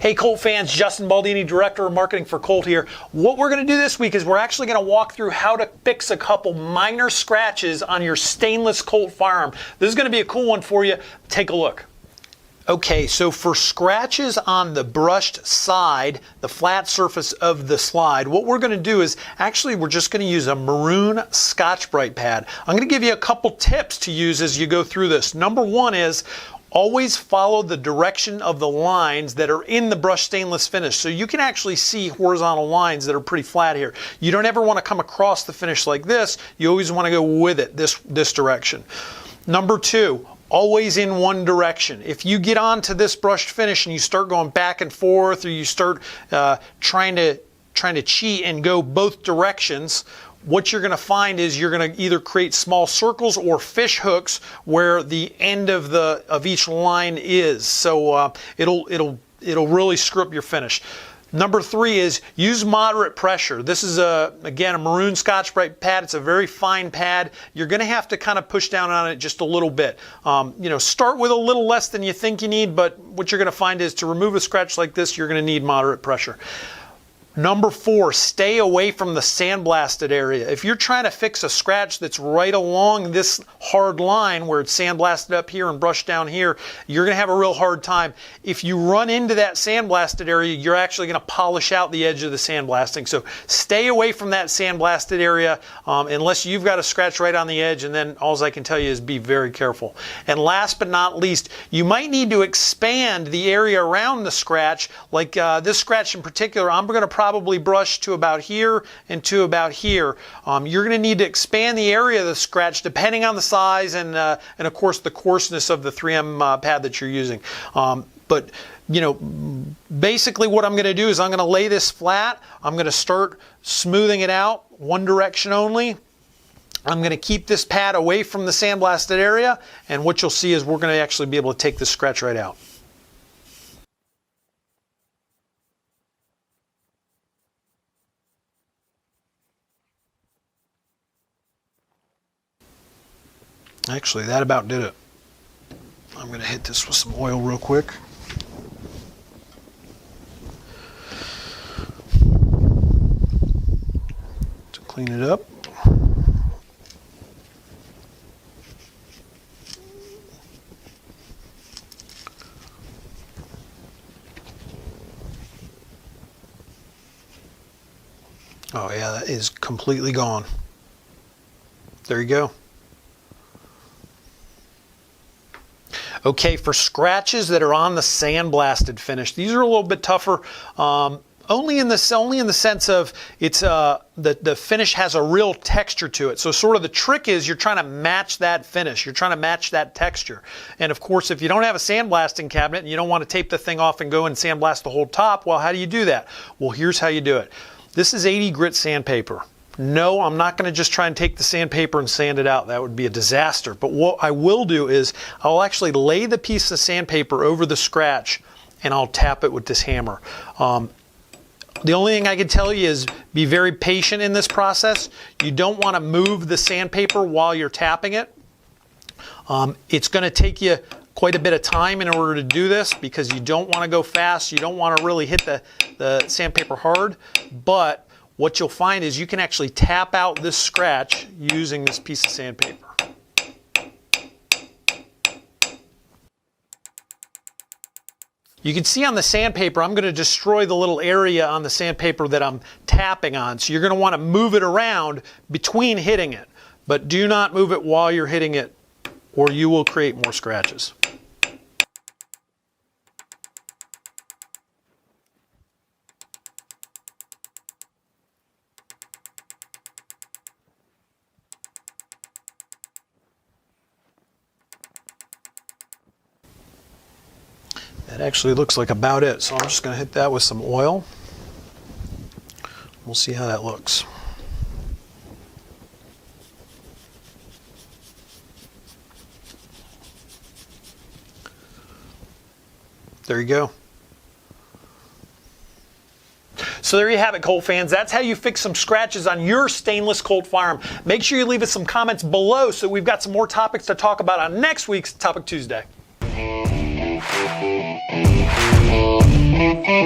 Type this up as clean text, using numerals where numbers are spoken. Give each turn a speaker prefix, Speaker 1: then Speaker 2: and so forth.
Speaker 1: Hey Colt fans, Justin Baldini, Director of Marketing for Colt here. What we're going to do this week is we're actually going to walk through how to fix a couple minor scratches on your stainless Colt firearm. This is going to be a cool one for you. Take a look. Okay, so for scratches on the brushed side, the flat surface of the slide, what we're going to do is actually we're just going to use a maroon Scotch-Brite pad. I'm going to give you a couple tips to use as you go through this. Number one is always follow the direction of the lines that are in the brushed stainless finish. So you can actually see horizontal lines that are pretty flat here. You don't ever want to come across the finish like this. You always want to go with it this direction. Number two, always in one direction. If you get onto this brushed finish and you start going back and forth, or you start trying to cheat and go both directions, what you're going to find is you're going to either create small circles or fish hooks where the end of each line is. So it'll really screw up your finish. Number three is use moderate pressure. This is again a maroon Scotch-Brite pad. It's a very fine pad. You're going to have to kind of push down on it just a little bit. Start with a little less than you think you need, but what you're going to find is to remove a scratch like this, you're going to need moderate pressure. Number four, stay away from the sandblasted area. If you're trying to fix a scratch that's right along this hard line where it's sandblasted up here and brushed down here, you're going to have a real hard time. If you run into that sandblasted area, you're actually going to polish out the edge of the sandblasting. So stay away from that sandblasted area unless you've got a scratch right on the edge, and then all I can tell you is be very careful. And last but not least, you might need to expand the area around the scratch. Like this scratch in particular, I'm going to probably brush to about here and to about here. You're going to need to expand the area of the scratch depending on the size and of course the coarseness of the 3M pad that you're using. But basically what I'm going to do is I'm going to lay this flat. I'm going to start smoothing it out one direction only. I'm going to keep this pad away from the sandblasted area, and what you'll see is we're going to actually be able to take this scratch right out. Actually, that about did it. I'm going to hit this with some oil real quick. To clean it up. Oh yeah, that is completely gone. There you go. Okay, for scratches that are on the sandblasted finish, these are a little bit tougher. Only in the sense of it's the finish has a real texture to it. So sort of the trick is you're trying to match that finish. You're trying to match that texture. And of course, if you don't have a sandblasting cabinet and you don't want to tape the thing off and go and sandblast the whole top, well, how do you do that? Well, here's how you do it. This is 80 grit sandpaper. No, I'm not going to just try and take the sandpaper and sand it out. That would be a disaster. But what I will do is I'll actually lay the piece of sandpaper over the scratch and I'll tap it with this hammer. The only thing I can tell you is be very patient in this process. You don't want to move the sandpaper while you're tapping it. It's going to take you quite a bit of time in order to do this because you don't want to go fast. You don't want to really hit the sandpaper hard, but what you'll find is you can actually tap out this scratch using this piece of sandpaper. You can see on the sandpaper, I'm going to destroy the little area on the sandpaper that I'm tapping on. So you're going to want to move it around between hitting it, but do not move it while you're hitting it or you will create more scratches. That actually looks like about it, so I'm just going to hit that with some oil. We'll see how that looks. There you go. So there you have it, Colt fans. That's how you fix some scratches on your stainless Colt firearm. Make sure you leave us some comments below so we've got some more topics to talk about on next week's Topic Tuesday. it.